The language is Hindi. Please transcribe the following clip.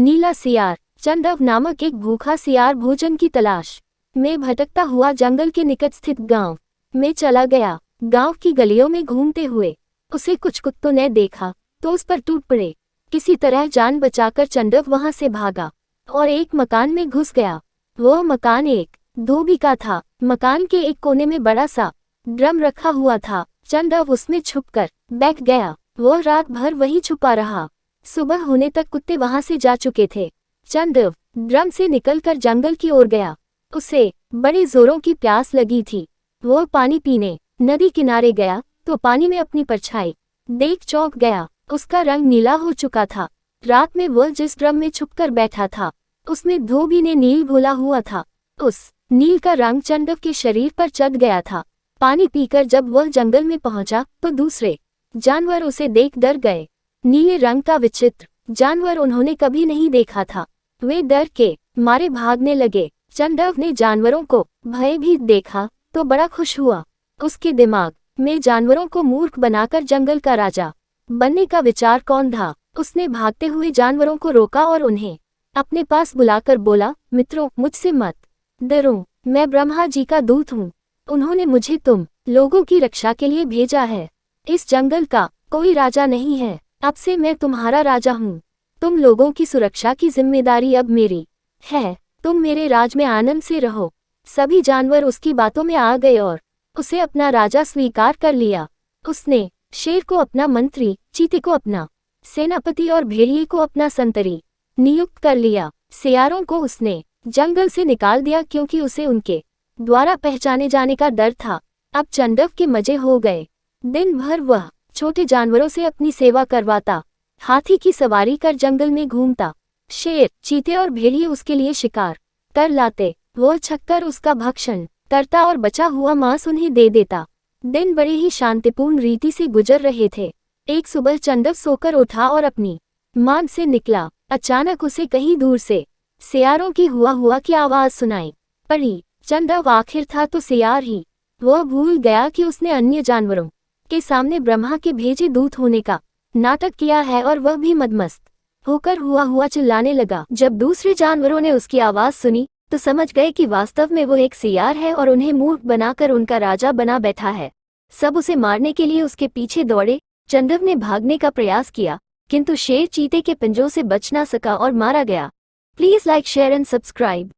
नीला सियार। चंदव नामक एक भूखा सियार भोजन की तलाश में भटकता हुआ जंगल के निकट स्थित गांव में चला गया। गांव की गलियों में घूमते हुए उसे कुछ कुत्तों ने देखा तो उस पर टूट पड़े। किसी तरह जान बचाकर चंदव वहां से भागा और एक मकान में घुस गया। वह मकान एक धोबी का था। मकान के एक कोने में बड़ा सा ड्रम रखा हुआ था। चंदव उसमें छुपकर बैठ गया। वह रात भर वहीं छुपा रहा। सुबह होने तक कुत्ते वहां से जा चुके थे। चंदव ड्रम से निकलकर जंगल की ओर गया। उसे बड़े जोरों की प्यास लगी थी। वह पानी पीने नदी किनारे गया तो पानी में अपनी परछाई देख चौंक गया। उसका रंग नीला हो चुका था। रात में वह जिस ड्रम में छुपकर बैठा था उसमें धोबी ने नील घोला हुआ था। उस नील का रंग चंदव के शरीर पर चढ़ गया था। पानी पीकर जब वह जंगल में पहुंचा तो दूसरे जानवर उसे देख डर गए। नीले रंग का विचित्र जानवर उन्होंने कभी नहीं देखा था। वे डर के मारे भागने लगे। चंदव ने जानवरों को भयभीत देखा तो बड़ा खुश हुआ। उसके दिमाग में जानवरों को मूर्ख बनाकर जंगल का राजा बनने का विचार कौन था। उसने भागते हुए जानवरों को रोका और उन्हें अपने पास बुलाकर बोला, मित्रों, मुझसे मत डरो, मैं ब्रह्मा जी का दूत हूँ। उन्होंने मुझे तुम लोगों की रक्षा के लिए भेजा है। इस जंगल का कोई राजा नहीं है, अब से मैं तुम्हारा राजा हूँ। तुम लोगों की सुरक्षा की जिम्मेदारी अब मेरी है। तुम मेरे राज में आनंद से रहो। सभी जानवर उसकी बातों में आ गए और उसे अपना राजा स्वीकार कर लिया। उसने शेर को अपना मंत्री, चीते को अपना सेनापति और भेड़िए को अपना संतरी नियुक्त कर लिया। सियारों को उसने जंगल से निकाल दिया क्योंकि उसे उनके द्वारा पहचाने जाने का डर था। अब चंदव के मजे हो गए। दिन भर वह छोटे जानवरों से अपनी सेवा करवाता, हाथी की सवारी कर जंगल में घूमता। शेर, चीते और भेड़िए उसके लिए शिकार कर लाते। वह छककर उसका भक्षण करता और बचा हुआ मांस उन्हें दे देता। दिन बड़े ही शांतिपूर्ण रीति से गुजर रहे थे। एक सुबह चंदव सोकर उठा और अपनी मां से निकला। अचानक उसे कहीं दूर से सियारों की हुआ की आवाज सुनाई पड़ी। चंदव आखिर था तो सियार ही। वह भूल गया कि उसने अन्य जानवरों के सामने ब्रह्मा के भेजे दूत होने का नाटक किया है और वह भी मदमस्त होकर हुआ चिल्लाने लगा। जब दूसरे जानवरों ने उसकी आवाज सुनी तो समझ गए कि वास्तव में वो एक सियार है और उन्हें मूर्ख बनाकर उनका राजा बना बैठा है। सब उसे मारने के लिए उसके पीछे दौड़े। चंदव ने भागने का प्रयास किया किंतु शेर चीते के पंजों से बच ना सका और मारा गया। Please like, share and subscribe.